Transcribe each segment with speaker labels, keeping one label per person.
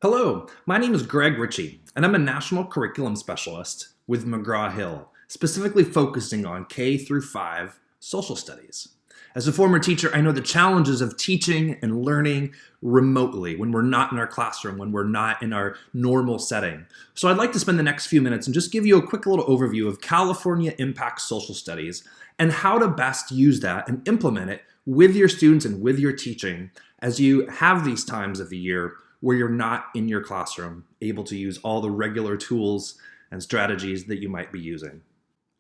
Speaker 1: Hello, my name is Greg Ritchie, and I'm a National Curriculum Specialist with McGraw-Hill, specifically focusing on K through 5 social studies. As a former teacher, I know the challenges of teaching and learning remotely when we're not in our classroom, when we're not in our normal setting. So I'd like to spend the next few minutes and just give you a quick little overview of California Impact Social Studies and how to best use that and implement it with your students and with your teaching as you have these times of the year where you're not in your classroom, able to use all the regular tools and strategies that you might be using.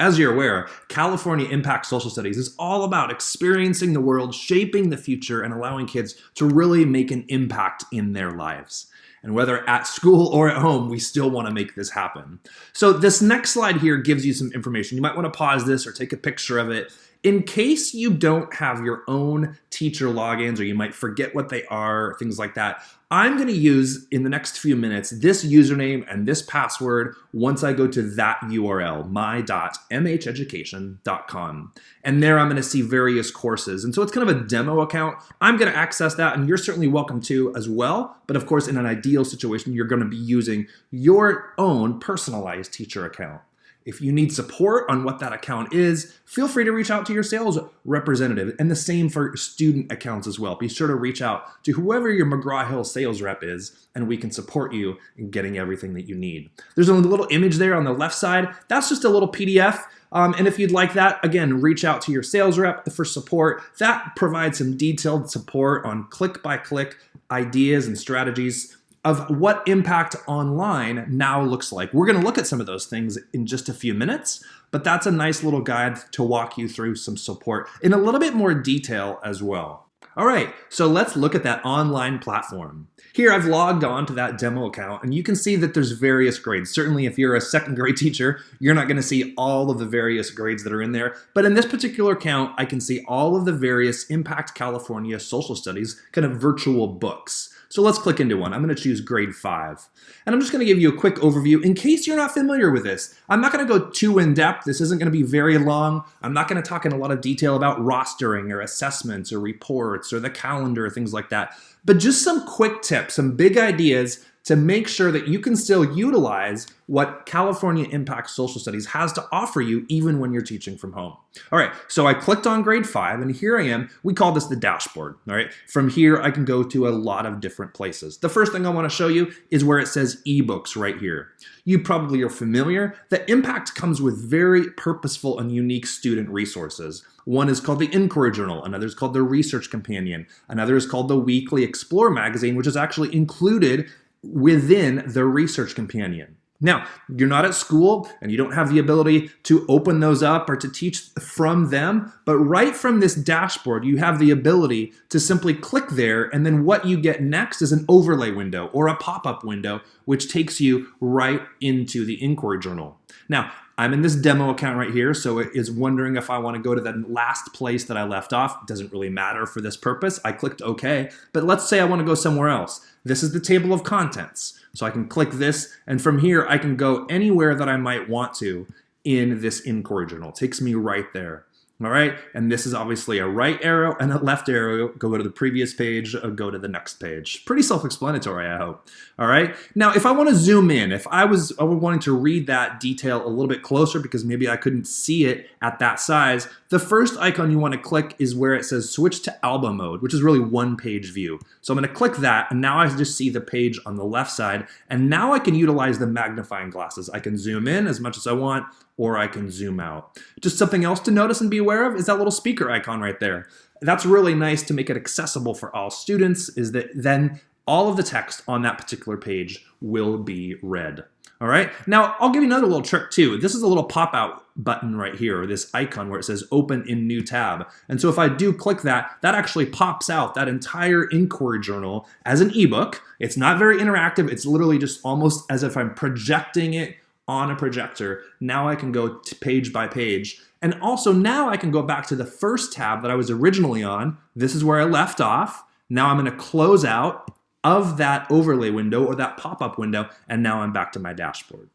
Speaker 1: As you're aware, California Impact Social Studies is all about experiencing the world, shaping the future, and allowing kids to really make an impact in their lives. And whether at school or at home, we still want to make this happen. So this next slide here gives you some information. You might want to pause this or take a picture of it. In case you don't have your own teacher logins or you might forget what they are, things like that, I'm going to use in the next few minutes this username and this password once I go to that URL, my.mheducation.com. And there I'm going to see various courses. And so it's kind of a demo account. I'm going to access that, and you're certainly welcome to as well. But of course, in an ideal situation, you're going to be using your own personalized teacher account. If you need support on what that account is, feel free to reach out to your sales representative, and the same for student accounts as well. Be sure to reach out to whoever your McGraw-Hill sales rep is, and we can support you in getting everything that you need. There's a little image there on the left side. That's just a little PDF. And if you'd like that, again, reach out to your sales rep for support. That provides some detailed support on click-by-click ideas and strategies of what impact online now looks like. We're going to look at some of those things in just a few minutes, but that's a nice little guide to walk you through some support in a little bit more detail as well. All right, so let's look at that online platform. Here I've logged on to that demo account, and you can see that there's various grades. Certainly if you're a second grade teacher, you're not going to see all of the various grades that are in there, but in this particular account, I can see all of the various Impact California Social Studies kind of virtual books. So let's click into one. I'm going to choose grade 5. And I'm just going to give you a quick overview in case you're not familiar with this. I'm not going to go too in depth. This isn't going to be very long. I'm not going to talk in a lot of detail about rostering or assessments or reports or the calendar, things like that. But just some quick tips, some big ideas to make sure that you can still utilize what California Impact Social Studies has to offer you even when you're teaching from home. All right, so I clicked on grade 5, and here I am. We call this the dashboard, all right? From here, I can go to a lot of different places. The first thing I want to show you is where it says ebooks right here. You probably are familiar that Impact comes with very purposeful and unique student resources. One is called the Inquiry Journal, another is called the Research Companion, another is called the Weekly Explore magazine, which is actually included within the Research Companion. Now, you're not at school and you don't have the ability to open those up or to teach from them, but right from this dashboard, you have the ability to simply click there, and then what you get next is an overlay window or a pop-up window, which takes you right into the Inquiry Journal. Now, I'm in this demo account right here, so it is wondering if I want to go to the last place that I left off. It doesn't really matter for this purpose. I clicked OK, but let's say I want to go somewhere else. This is the table of contents. So I can click this, and from here I can go anywhere that I might want to in this Inquiry Journal. It takes me right there. All right, and this is obviously a right arrow and a left arrow. Go to the previous page, go to the next page. Pretty self-explanatory, I hope. All right, now if I want to zoom in, if I was wanting to read that detail a little bit closer because maybe I couldn't see it at that size, the first icon you want to click is where it says switch to album mode, which is really one page view. So I'm going to click that, and now I just see the page on the left side, and now I can utilize the magnifying glasses. I can zoom in as much as I want, or I can zoom out. Just something else to notice and be aware of is that little speaker icon right there. That's really nice to make it accessible for all students, is that then all of the text on that particular page will be read. All right, now I'll give you another little trick too. This is a little pop-out button right here, or this icon where it says open in new tab. And so if I do click that, that actually pops out that entire Inquiry Journal as an ebook. It's not very interactive. It's literally just almost as if I'm projecting it on a projector. Now I can go to page by page. And also now I can go back to the first tab that I was originally on. This is where I left off. Now I'm going to close out of that overlay window or that pop-up window, and now I'm back to my dashboard.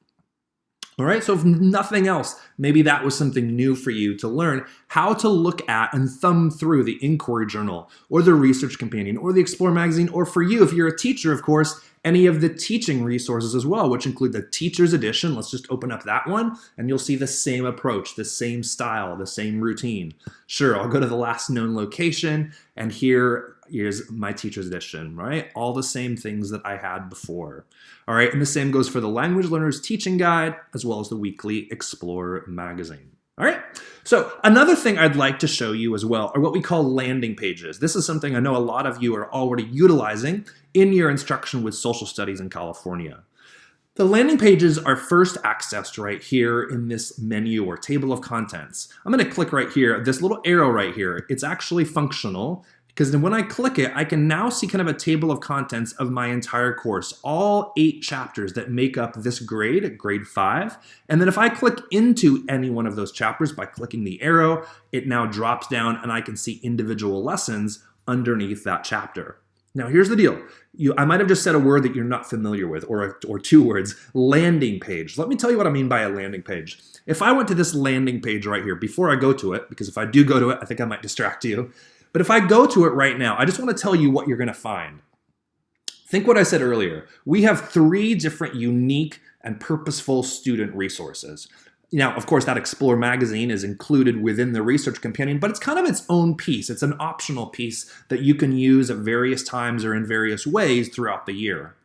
Speaker 1: All right, so if nothing else, maybe that was something new for you to learn how to look at and thumb through the Inquiry Journal or the Research Companion or the Explore magazine, or for you, if you're a teacher, of course, any of the teaching resources as well, which include the teacher's edition. Let's just open up that one and you'll see the same approach, the same style, the same routine. Sure, I'll go to the last known location and here's my teacher's edition, right? All the same things that I had before. All right, and the same goes for the Language Learner's Teaching Guide as well as the weekly Explorer magazine. All right, so another thing I'd like to show you as well are what we call landing pages. This is something I know a lot of you are already utilizing in your instruction with social studies in California. The landing pages are first accessed right here in this menu or table of contents. I'm going to click right here, this little arrow right here. It's actually functional because when I click it, I can now see kind of a table of contents of my entire course, all 8 chapters that make up this grade, grade 5. And then if I click into any one of those chapters by clicking the arrow, it now drops down and I can see individual lessons underneath that chapter. Now here's the deal. I might have just said a word that you're not familiar with, or 2 words, landing page. Let me tell you what I mean by a landing page. If I went to this landing page right here, before I go to it, because if I do go to it, I think I might distract you. But if I go to it right now, I just want to tell you what you're going to find. Think what I said earlier. We have 3 different unique and purposeful student resources. Now, of course, that Explorer magazine is included within the Research Companion, but it's kind of its own piece. It's an optional piece that you can use at various times or in various ways throughout the year.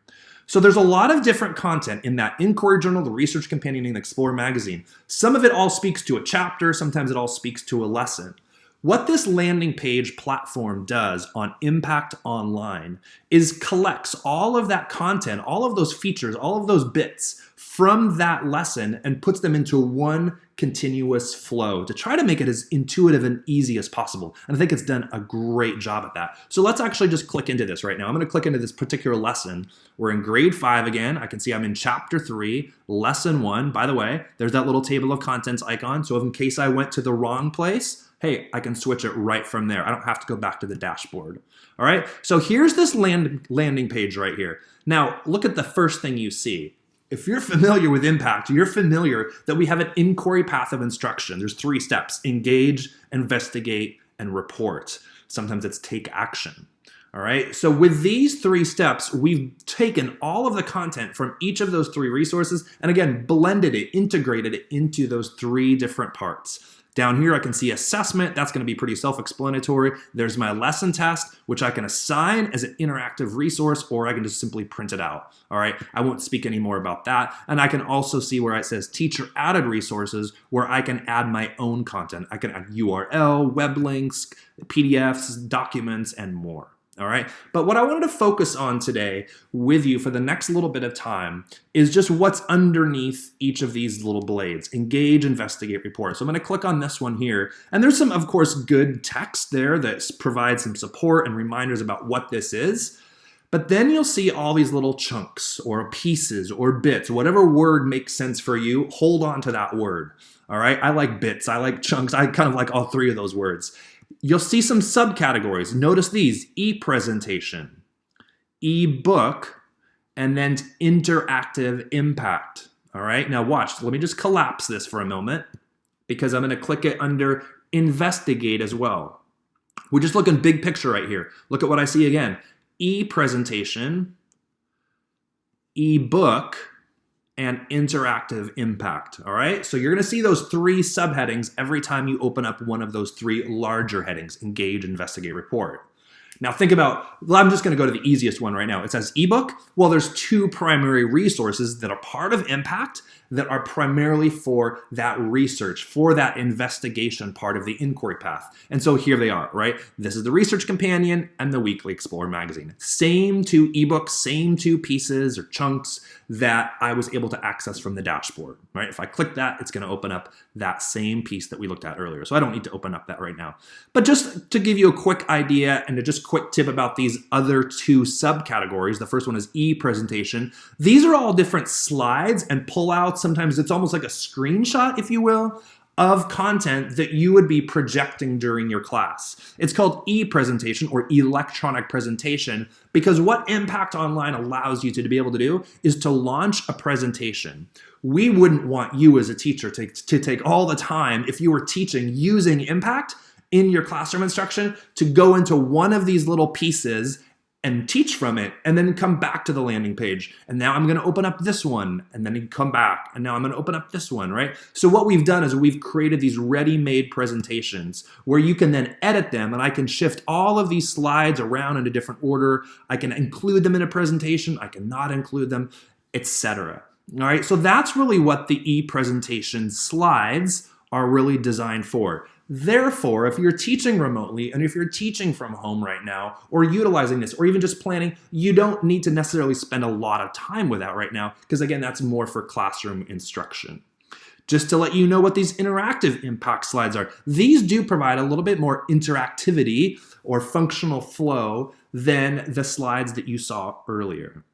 Speaker 1: So there's a lot of different content in that Inquiry Journal, the Research Companion, and the Explorer magazine. Some of it all speaks to a chapter, sometimes it all speaks to a lesson. What this landing page platform does on Impact Online is collects all of that content, all of those features, all of those bits from that lesson and puts them into one continuous flow to try to make it as intuitive and easy as possible. And I think it's done a great job at that. So let's actually just click into this right now. I'm going to click into this particular lesson. We're in grade 5 again. I can see I'm in chapter 3, lesson 1. By the way, there's that little table of contents icon. So in case I went to the wrong place, hey, I can switch it right from there. I don't have to go back to the dashboard. All right, so here's this landing page right here. Now, look at the first thing you see. If you're familiar with Impact, you're familiar that we have an inquiry path of instruction. There's 3 steps: engage, investigate, and report. Sometimes it's take action. All right, so with these 3 steps, we've taken all of the content from each of those 3 resources and again, blended it, integrated it into those 3 different parts. Down here, I can see assessment. That's going to be pretty self-explanatory. There's my lesson test, which I can assign as an interactive resource, or I can just simply print it out. All right, I won't speak any more about that. And I can also see where it says teacher added resources, where I can add my own content. I can add URL, web links, PDFs, documents, and more. All right, but what I wanted to focus on today with you for the next little bit of time is just what's underneath each of these little blades: engage, investigate, report. So I'm going to click on this one here, and there's some, of course, good text there that provides some support and reminders about what this is. But then you'll see all these little chunks or pieces or bits, whatever word makes sense for you, hold on to that word. All right, I like bits, I like chunks, I kind of like all 3 of those words. You'll see some subcategories. Notice these: e-presentation, e-book, and then interactive impact. All right, now watch. Let me just collapse this for a moment because I'm going to click it under investigate as well. We're just looking big picture right here. Look at what I see again: e-presentation, e-book, and interactive impact. All right, so you're going to see those 3 subheadings every time you open up one of those 3 larger headings: engage, investigate, report. Now think about, I'm just going to go to the easiest one right now. It says ebook. Well, there's 2 primary resources that are part of Impact that are primarily for that research, for that investigation part of the inquiry path. And so here they are, right? This is the Research Companion and the Weekly Explorer magazine. Same 2 ebooks, same 2 pieces or chunks that I was able to access from the dashboard, right? If I click that, it's going to open up that same piece that we looked at earlier. So I don't need to open up that right now. But just to give you a quick idea and a just quick tip about these other 2 subcategories, the first one is e-presentation. These are all different slides and pullouts. Sometimes it's almost like a screenshot, if you will, of content that you would be projecting during your class. It's called e-presentation or electronic presentation because what Impact Online allows you to be able to do is to launch a presentation. We wouldn't want you as a teacher to take all the time, if you were teaching using Impact in your classroom instruction, to go into one of these little pieces and teach from it, and then come back to the landing page. And now I'm going to open up this one, and then you come back, and now I'm going to open up this one, right? So what we've done is we've created these ready-made presentations where you can then edit them, and I can shift all of these slides around in a different order. I can include them in a presentation, I can not include them, etc. All right, so that's really what the e-presentation slides are really designed for. Therefore, if you're teaching remotely and if you're teaching from home right now or utilizing this or even just planning, you don't need to necessarily spend a lot of time with that right now because again, that's more for classroom instruction. Just to let you know what these interactive impact slides are. These do provide a little bit more interactivity or functional flow than the slides that you saw earlier.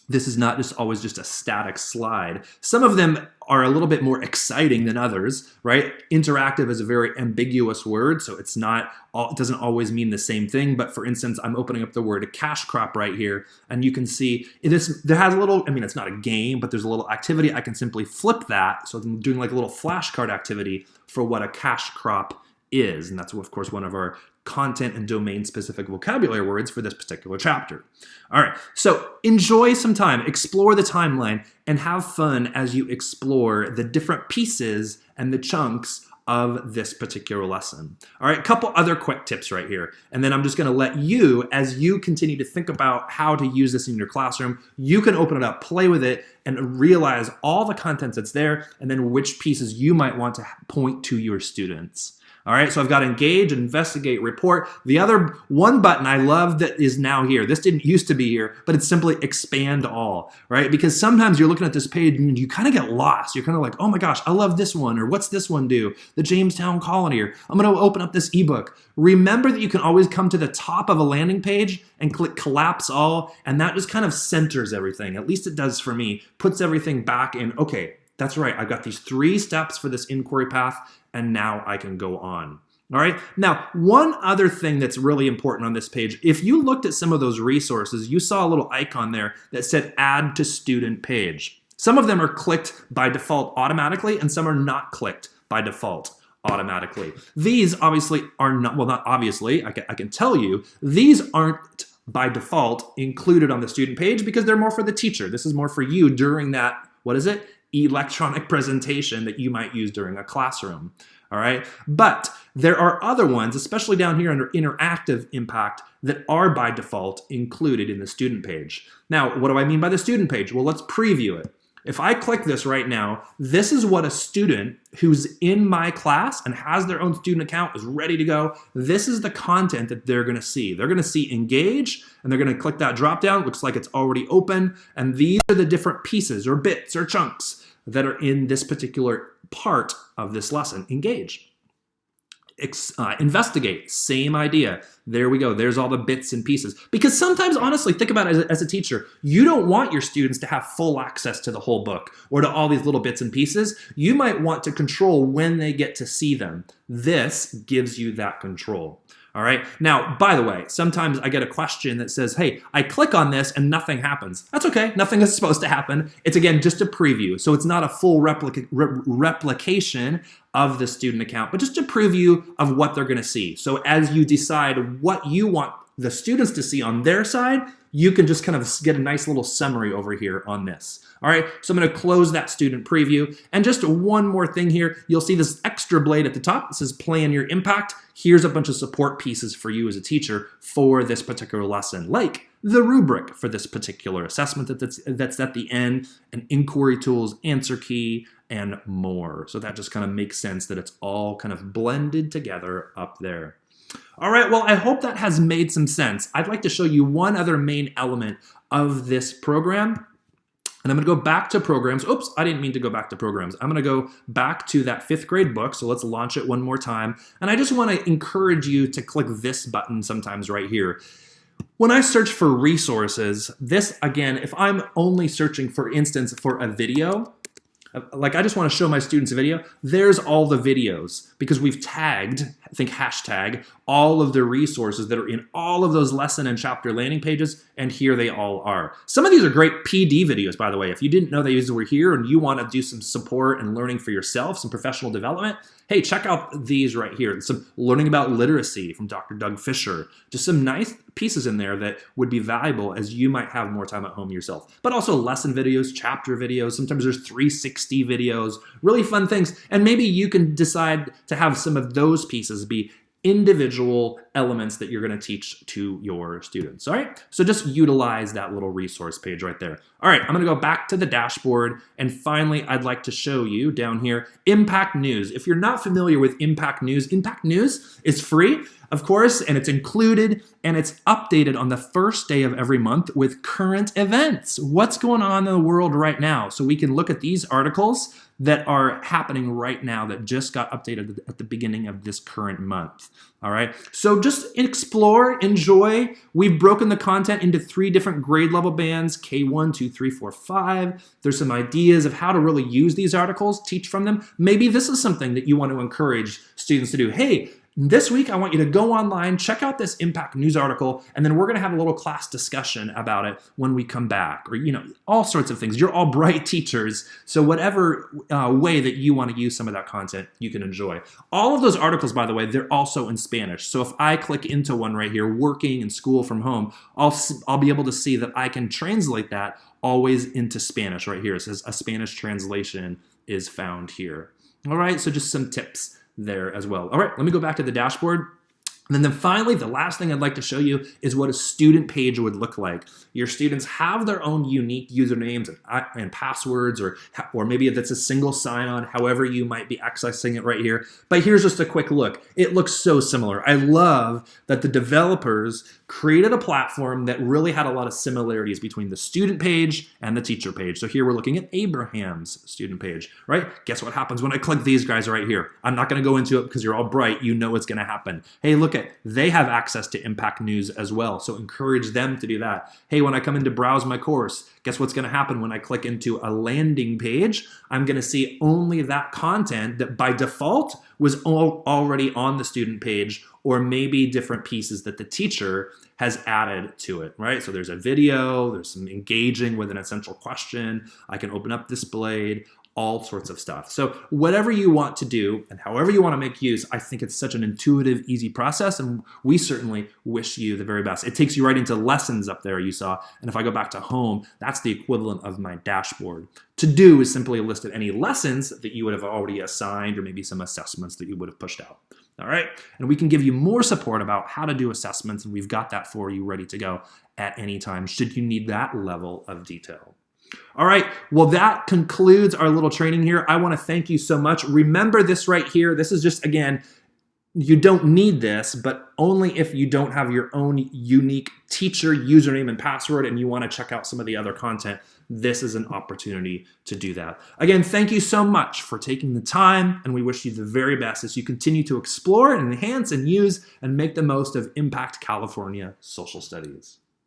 Speaker 1: This is not just always just a static slide. Some of them are a little bit more exciting than others, right? Interactive is a very ambiguous word, so it doesn't always mean the same thing. But for instance, I'm opening up the word cash crop right here, and you can see there has a little, I mean, it's not a game, but there's a little activity. I can simply flip that. So I'm doing like a little flashcard activity for what a cash crop is. And that's, of course, one of our content and domain specific vocabulary words for this particular chapter. All right, so enjoy some time, explore the timeline, and have fun as you explore the different pieces and the chunks of this particular lesson. All right, a couple other quick tips right here, and then I'm just gonna let you, as you continue to think about how to use this in your classroom, you can open it up, play with it, and realize all the content that's there, and then which pieces you might want to point to your students. All right, so I've got engage, investigate, report. The other one button I love that is now here. This didn't used to be here, but it's simply expand all, right? Because sometimes you're looking at this page and you kind of get lost. You're kind of like, oh my gosh, I love this one, or what's this one do? The Jamestown Colony, or I'm gonna open up this ebook. Remember that you can always come to the top of a landing page and click collapse all, and that just kind of centers everything. At least it does for me, puts everything back in, okay, that's right, I've got these 3 steps for this inquiry path, and now I can go on. All right, now one other thing that's really important on this page, if you looked at some of those resources, you saw a little icon there that said add to student page. Some of them are clicked by default automatically, and some are not clicked by default automatically. These obviously are not, well, not obviously, I can tell you, these aren't by default included on the student page because they're more for the teacher. This is more for you during that, what is it? Electronic presentation that you might use during a classroom. All right, but there are other ones, especially down here under interactive impact, that are by default included in the student page. Now, what do I mean by the student page? Well, let's preview it. If I click this right now, this is what a student who's in my class and has their own student account is ready to go. This is the content that they're gonna see. They're gonna see engage, and they're gonna click that drop down. It looks like it's already open, and these are the different pieces or bits or chunks that are in this particular part of this lesson. Engage. Investigate, same idea. There we go. There's all the bits and pieces. Because sometimes, honestly, think about it as a teacher. You don't want your students to have full access to the whole book or to all these little bits and pieces. You might want to control when they get to see them. This gives you that control. All right. Now, by the way, sometimes I get a question that says, hey, I click on this and nothing happens. That's okay. Nothing is supposed to happen. It's, again, just a preview. So it's not a full replication of the student account, but just a preview of what they're going to see. So as you decide what you want the students to see on their side, you can just kind of get a nice little summary over here on this. All right, so I'm going to close that student preview. And just one more thing here, you'll see this extra blade at the top. It says plan your impact. Here's a bunch of support pieces for you as a teacher for this particular lesson, like the rubric for this particular assessment that's at the end, and inquiry tools, answer key, and more. So that just kind of makes sense that it's all kind of blended together up there. All right, well, I hope that has made some sense. I'd like to show you one other main element of this program. And I'm going to go back to programs. Oops, I didn't mean to go back to programs. I'm going to go back to that 5th grade book. So let's launch it one more time. And I just want to encourage you to click this button sometimes right here. When I search for resources, this, again, if I'm only searching, for instance, for a video, like I just want to show my students a video, there's all the videos because we've tagged, I think hashtag, all of the resources that are in all of those lesson and chapter landing pages, and here they all are. Some of these are great PD videos, by the way. If you didn't know these were here and you want to do some support and learning for yourself, some professional development, hey, check out these right here. Some learning about literacy from Dr. Doug Fisher. Just some nice pieces in there that would be valuable as you might have more time at home yourself. But also lesson videos, chapter videos. Sometimes there's 360 videos, really fun things. And maybe you can decide to have some of those pieces be individual elements that you're going to teach to your students. All right, so just utilize that little resource page right there. All right, I'm going to go back to the dashboard, and finally I'd like to show you down here Impact News. If you're not familiar with Impact News is free, of course, and it's included and it's updated on the first day of every month with current events. What's going on in the world right now? So we can look at these articles that are happening right now that just got updated at the beginning of this current month. All right, so just explore, enjoy. We've broken the content into 3 different grade level bands, K1, 2, 3, 4, 5. There's some ideas of how to really use these articles, teach from them. Maybe this is something that you want to encourage students to do. Hey, this week, I want you to go online, check out this Impact News article, and then we're going to have a little class discussion about it when we come back, or, all sorts of things. You're all bright teachers, so whatever way that you want to use some of that content, you can enjoy. All of those articles, by the way, they're also in Spanish. So if I click into one right here, working in school from home, I'll be able to see that I can translate that always into Spanish right here. It says a Spanish translation is found here. All right, so just some tips there as well. All right, let me go back to the dashboard. And then finally, the last thing I'd like to show you is what a student page would look like. Your students have their own unique usernames and passwords, or maybe that's a single sign-on, however you might be accessing it right here. But here's just a quick look. It looks so similar. I love that the developers created a platform that really had a lot of similarities between the student page and the teacher page. So here we're looking at Abraham's student page, right? Guess what happens when I click these guys right here? I'm not going to go into it because you're all bright. You know what's going to happen. Hey, look at, they have access to Impact News as well. So encourage them to do that. Hey, when I come in to browse my course, guess what's going to happen when I click into a landing page? I'm going to see only that content that by default was already on the student page, or maybe different pieces that the teacher has added to it, right? So there's a video, there's some engaging with an essential question. I can open up Displayed, all sorts of stuff. So whatever you want to do and however you want to make use, I think it's such an intuitive, easy process, and we certainly wish you the very best. It takes you right into lessons up there you saw, and if I go back to home, that's the equivalent of my dashboard. To do is simply a list of any lessons that you would have already assigned, or maybe some assessments that you would have pushed out. All right, and we can give you more support about how to do assessments, and we've got that for you ready to go at any time should you need that level of detail. All right, well, that concludes our little training here. I want to thank you so much. Remember this right here. This is just, again, you don't need this, but only if you don't have your own unique teacher username and password and you want to check out some of the other content. This is an opportunity to do that. Again, thank you so much for taking the time, and we wish you the very best as you continue to explore and enhance and use and make the most of Impact California Social Studies.